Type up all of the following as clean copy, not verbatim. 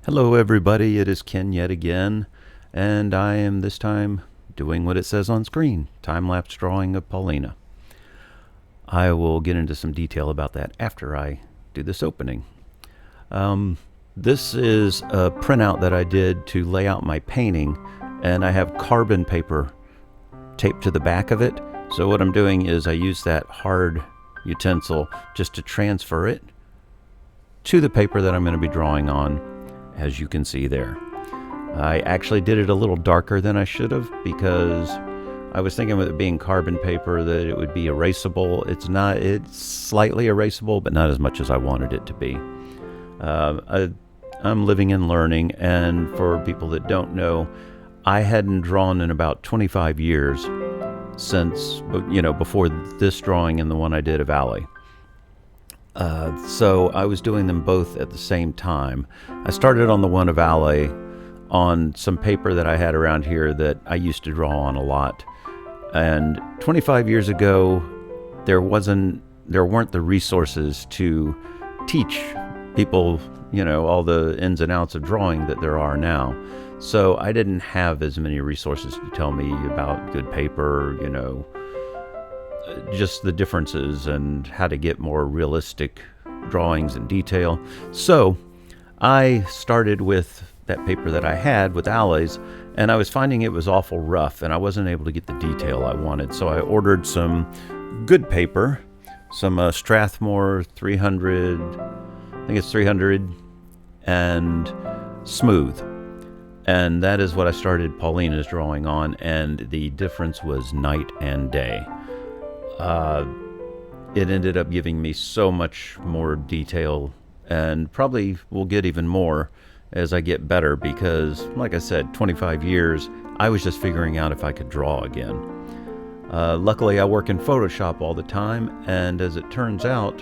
Hello everybody, it is Ken yet again, and I am this time doing what it says on screen, time-lapse drawing of Paulina. I will get into some detail about that after I do this opening. This is a printout that I did to lay out my painting, and I have carbon paper taped to the back of it. So what I'm doing is I use that hard utensil just to transfer it to the paper that I'm going to be drawing on, as you can see there. I actually did it a little darker than I should have because I was thinking with it being carbon paper that it would be erasable. It's not. It's slightly erasable, but not as much as I wanted it to be. I'm living and learning, and for people that don't know, I hadn't drawn in about 25 years since, before this drawing and the one I did of Allie. So I was doing them both at the same time. I started on the one of Allie on some paper that I had around here that I used to draw on a lot. And 25 years ago, there weren't the resources to teach people, all the ins and outs of drawing that there are now. So I didn't have as many resources to tell me about good paper, just the differences and how to get more realistic drawings and detail. So I started with that paper that I had with Allie's, and I was finding it was awful rough and I wasn't able to get the detail I wanted. So I ordered some good paper, some Strathmore 300, I think it's 300, and smooth. And that is what I started Paulina's drawing on, and the difference was night and day. It ended up giving me so much more detail, and probably will get even more as I get better because, like I said, 25 years, I was just figuring out if I could draw again. Luckily, I work in Photoshop all the time, and as it turns out,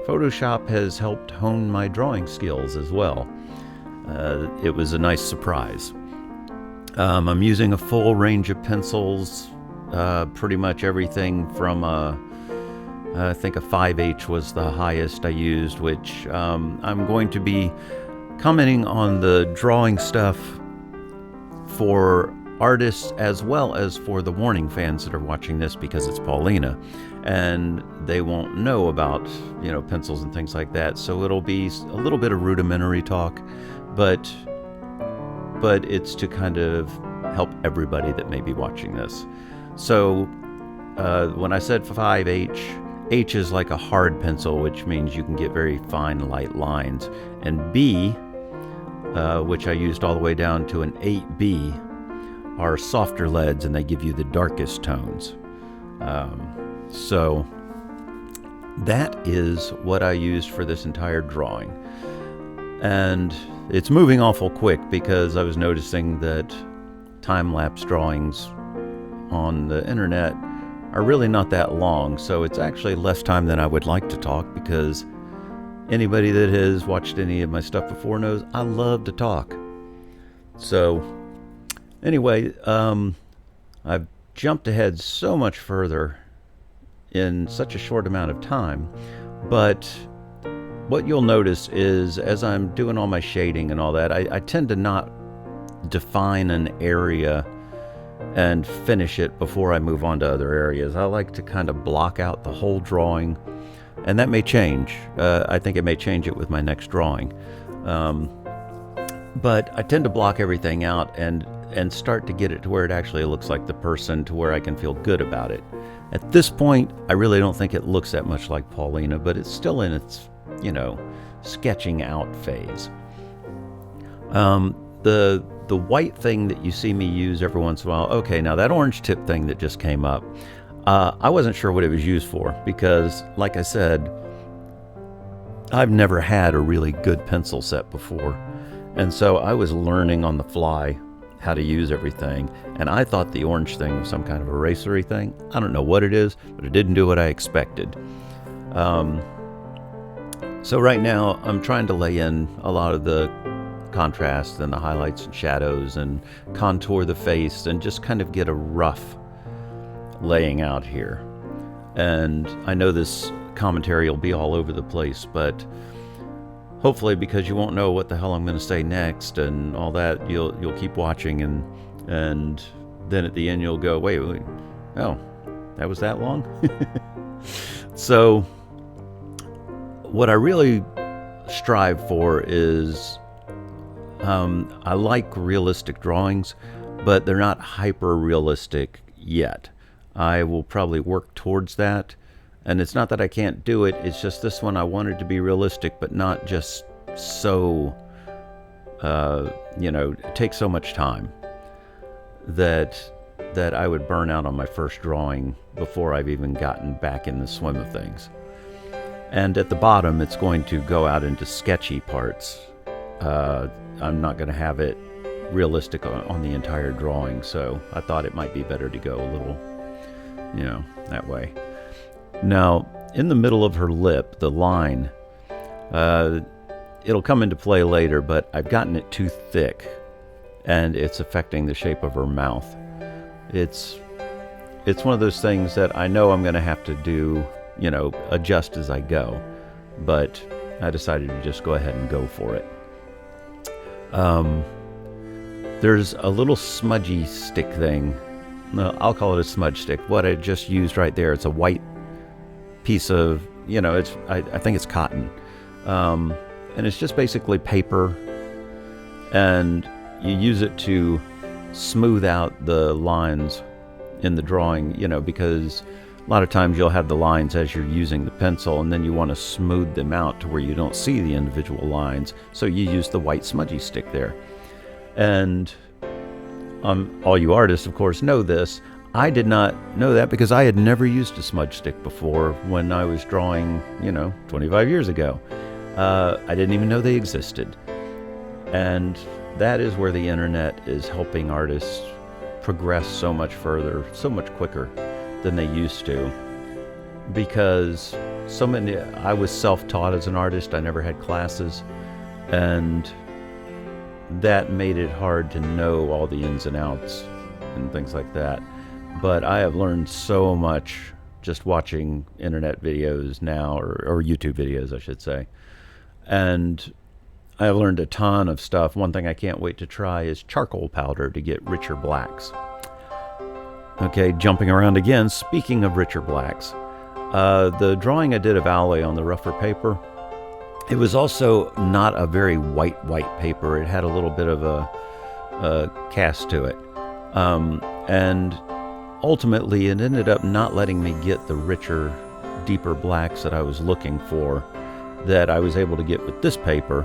Photoshop has helped hone my drawing skills as well. It was a nice surprise. I'm using a full range of pencils, pretty much everything from I think a 5H was the highest I used, which I'm going to be commenting on the drawing stuff for artists as well as for the Warning fans that are watching this because it's Paulina, and they won't know about pencils and things like that. So it'll be a little bit of rudimentary talk, but it's to kind of help everybody that may be watching this. So when I said 5H, H is like a hard pencil, which means you can get very fine, light lines. And B, which I used all the way down to an 8B, are softer leads, and they give you the darkest tones. So that is what I used for this entire drawing. And it's moving awful quick because I was noticing that time-lapse drawings on the internet are really not that long, so it's actually less time than I would like to talk because anybody that has watched any of my stuff before knows I love to talk. So anyway, I've jumped ahead so much further in such a short amount of time, but what you'll notice is as I'm doing all my shading and all that, I tend to not define an area and finish it before I move on to other areas. I like to kind of block out the whole drawing, and that may change. I think it may change it with my next drawing. But I tend to block everything out and start to get it to where it actually looks like the person, to where I can feel good about it. At this point, I really don't think it looks that much like Paulina, but it's still in its, sketching out phase. The white thing that you see me use every once in a while, okay, now that orange tip thing that just came up, I wasn't sure what it was used for because, like I said, I've never had a really good pencil set before. And so I was learning on the fly how to use everything, and I thought the orange thing was some kind of erasery thing. I don't know what it is, but it didn't do what I expected. So right now I'm trying to lay in a lot of the contrast and the highlights and shadows and contour the face and just kind of get a rough laying out here. And I know this commentary will be all over the place, but hopefully, because you won't know what the hell I'm going to say next and all that, you'll keep watching, and then at the end you'll go, wait, oh, that was that long? So what I really strive for is, I like realistic drawings, but they're not hyper realistic yet. I will probably work towards that. And it's not that I can't do it, it's just this one I wanted to be realistic, but not just so, take so much time that I would burn out on my first drawing before I've even gotten back in the swim of things. And at the bottom, it's going to go out into sketchy parts. I'm not going to have it realistic on the entire drawing, so I thought it might be better to go a little, that way. Now, in the middle of her lip, the line, it'll come into play later, but I've gotten it too thick, and it's affecting the shape of her mouth. It's one of those things that I know I'm going to have to do, adjust as I go, but I decided to just go ahead and go for it. There's a little smudgy stick thing. No, I'll call it a smudge stick. What I just used right there, it's a white piece of, I think it's cotton. And it's just basically paper, and you use it to smooth out the lines in the drawing, because a lot of times you'll have the lines as you're using the pencil, and then you want to smooth them out to where you don't see the individual lines, so you use the white smudgy stick there. And all you artists, of course, know this. I did not know that because I had never used a smudge stick before when I was drawing, 25 years ago. I didn't even know they existed. And that is where the internet is helping artists progress so much further, so much quicker than they used to. Because I was self-taught as an artist. I never had classes. And that made it hard to know all the ins and outs and things like that. But I have learned so much just watching internet videos now, or YouTube videos, I should say. And I have learned a ton of stuff. One thing I can't wait to try is charcoal powder to get richer blacks. Okay, jumping around again, speaking of richer blacks, the drawing I did of Owly on the rougher paper, it was also not a very white paper. It had a little bit of a cast to it. And ultimately, it ended up not letting me get the richer, deeper blacks that I was looking for, that I was able to get with this paper,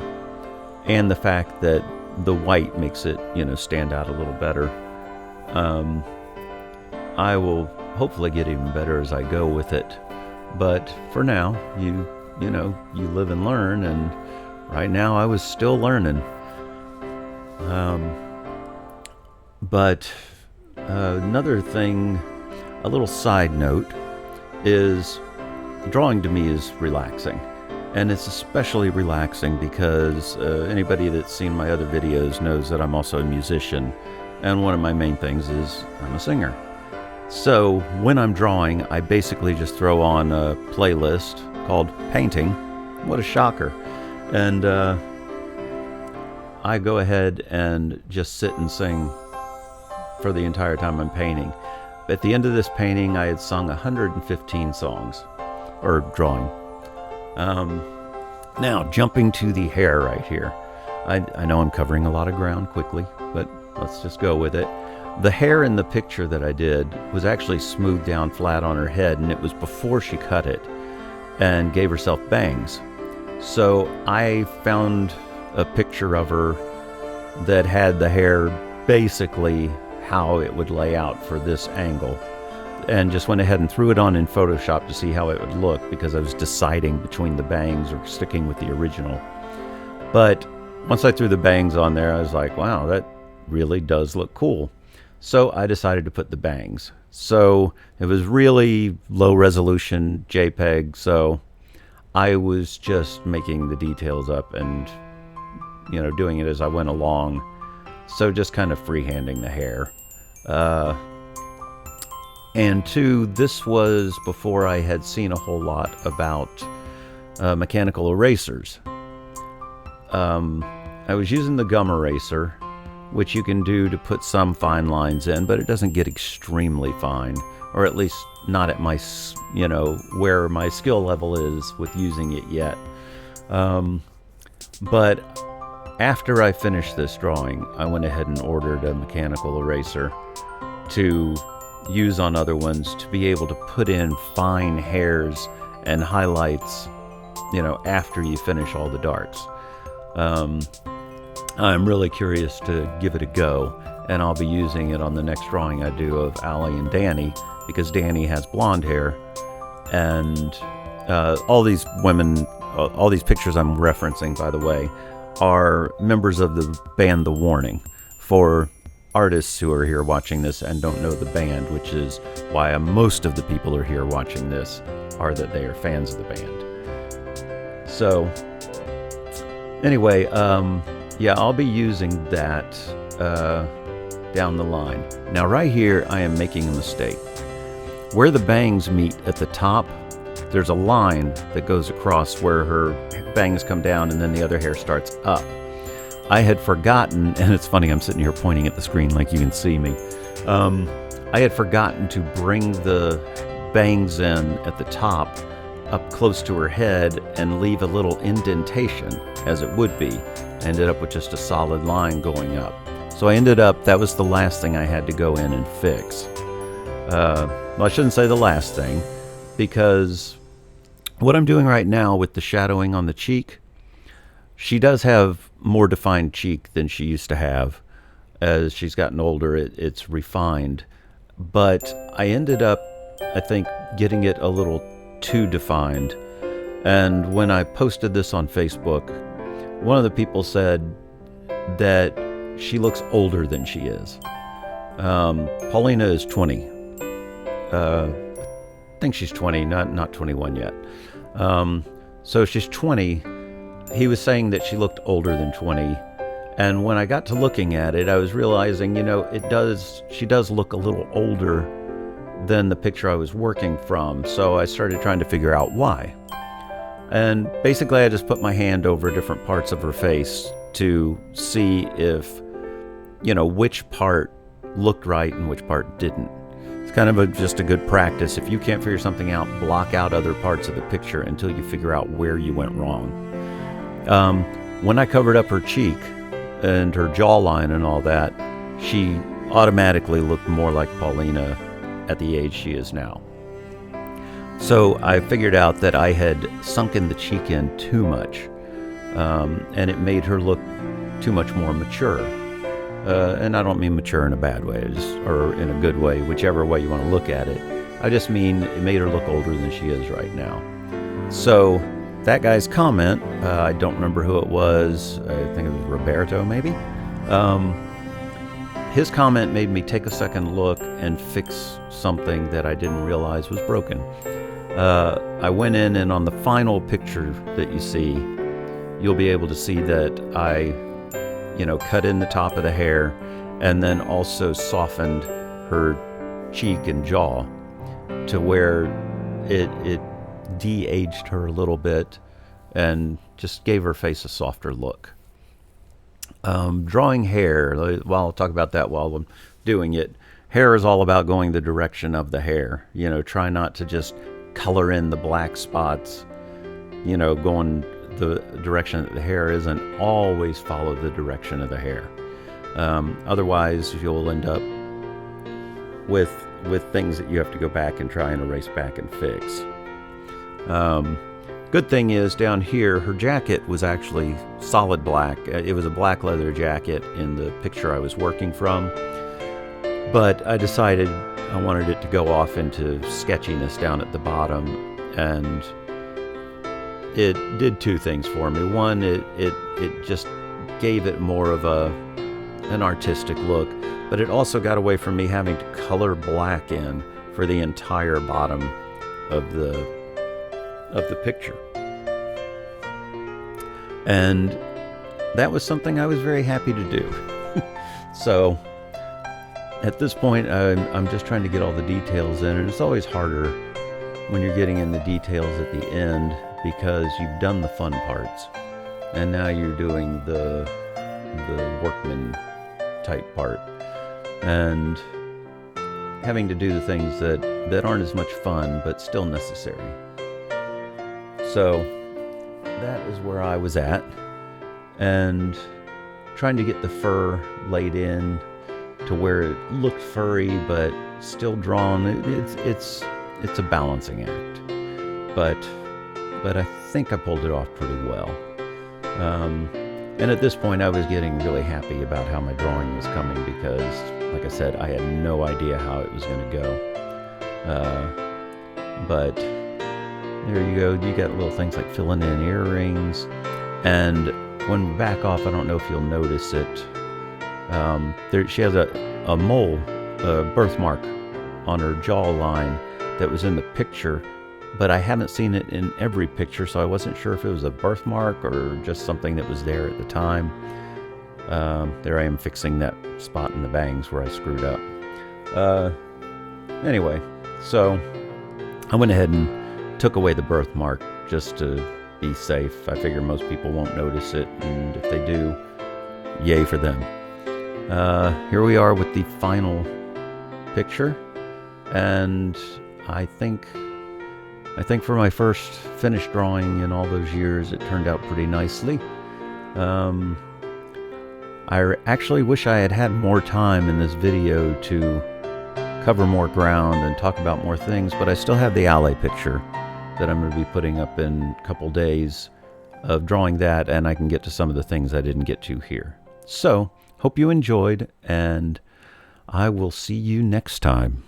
and the fact that the white makes it, stand out a little better. I will hopefully get even better as I go with it, but for now, you live and learn, and right now I was still learning. But another thing, a little side note, is drawing to me is relaxing. And it's especially relaxing because anybody that's seen my other videos knows that I'm also a musician. And one of my main things is I'm a singer. So when I'm drawing, I basically just throw on a playlist called Painting. What a shocker. And I go ahead and just sit and sing for the entire time I'm painting. At the end of this painting, I had sung 115 songs, or drawing. Now, jumping to the hair right here. I know I'm covering a lot of ground quickly, but let's just go with it. The hair in the picture that I did was actually smoothed down flat on her head, and it was before she cut it and gave herself bangs. So I found a picture of her that had the hair basically how it would lay out for this angle, and just went ahead and threw it on in Photoshop to see how it would look, because I was deciding between the bangs or sticking with the original. But once I threw the bangs on there, I was like, wow, that really does look cool. So I decided to put the bangs. So it was really low resolution JPEG, so I was just making the details up and doing it as I went along. So just kind of freehanding the hair. And two, this was before I had seen a whole lot about mechanical erasers. I was using the gum eraser, which you can do to put some fine lines in, but it doesn't get extremely fine, or at least not at my, where my skill level is with using it yet. But after I finished this drawing, I went ahead and ordered a mechanical eraser to use on other ones to be able to put in fine hairs and highlights, after you finish all the darks. I'm really curious to give it a go, and I'll be using it on the next drawing I do of Allie and Danny, because Danny has blonde hair, and all these women, all these pictures I'm referencing, by the way, are members of the band The Warning. For artists who are here watching this and don't know the band, which is why most of the people who are here watching this are that they are fans of the band. So anyway, I'll be using that down the line. Now right here, I am making a mistake. Where the bangs meet at the top, there's a line that goes across where her bangs come down and then the other hair starts up. I had forgotten, and it's funny, I'm sitting here pointing at the screen like you can see me. I had forgotten to bring the bangs in at the top up close to her head and leave a little indentation, as it would be. I ended up with just a solid line going up. So that was the last thing I had to go in and fix. Well, I shouldn't say the last thing, because what I'm doing right now with the shadowing on the cheek, she does have more defined cheek than she used to have. As she's gotten older, it's refined. But I ended up, I think, getting it a little too defined. And when I posted this on Facebook, one of the people said that she looks older than she is. Paulina is 20. I think she's 20, not 21 yet. So she's 20. He was saying that she looked older than 20. And when I got to looking at it, I was realizing, she does look a little older than the picture I was working from. So I started trying to figure out why. And basically I just put my hand over different parts of her face to see if, which part looked right and which part didn't. It's kind of just a good practice. If you can't figure something out, block out other parts of the picture until you figure out where you went wrong. When I covered up her cheek and her jawline and all that, she automatically looked more like Paulina at the age she is now. So I figured out that I had sunken the cheek in too much, and it made her look too much more mature. And I don't mean mature in a bad way, or in a good way, whichever way you want to look at it. I just mean it made her look older than she is right now. So that guy's comment, I don't remember who it was, I think it was Roberto maybe. His comment made me take a second look and fix something that I didn't realize was broken. I went in, and on the final picture that you see, you'll be able to see that I cut in the top of the hair and then also softened her cheek and jaw to where it de-aged her a little bit and just gave her face a softer look. Drawing hair, well, I'll talk about that while I'm doing it. Hair is all about going the direction of the hair. Try not to just color in the black spots, going the direction that the hair is, and always follow the direction of the hair. Otherwise, you'll end up with things that you have to go back and try and erase back and fix. Good thing is, down here, her jacket was actually solid black. It was a black leather jacket in the picture I was working from, but I decided I wanted it to go off into sketchiness down at the bottom, and it did two things for me. One, it just gave it more of an artistic look, but it also got away from me having to color black in for the entire bottom of the picture. And that was something I was very happy to do. So at this point, I'm just trying to get all the details in, and it's always harder when you're getting in the details at the end because you've done the fun parts. and now you're doing the workman type part, and having to do the things that aren't as much fun but still necessary. So that is where I was at, and trying to get the fur laid in to where it looked furry but still drawn. It's a balancing act, but I think I pulled it off pretty well. And at this point, I was getting really happy about how my drawing was coming because, like I said, I had no idea how it was going to go. But there you go. You got little things like filling in earrings. And when we back off, I don't know if you'll notice it. She has a mole, a birthmark on her jawline that was in the picture, but I haven't seen it in every picture, so I wasn't sure if it was a birthmark or just something that was there at the time. There I am fixing that spot in the bangs where I screwed up. Anyway, so I went ahead and took away the birthmark just to be safe. I figure most people won't notice it, and if they do, yay for them. Here we are with the final picture, and I think for my first finished drawing in all those years, it turned out pretty nicely. I actually wish I had had more time in this video to cover more ground and talk about more things, but I still have the alley picture that I'm going to be putting up in a couple days of drawing that, and I can get to some of the things I didn't get to here. So, hope you enjoyed, and I will see you next time.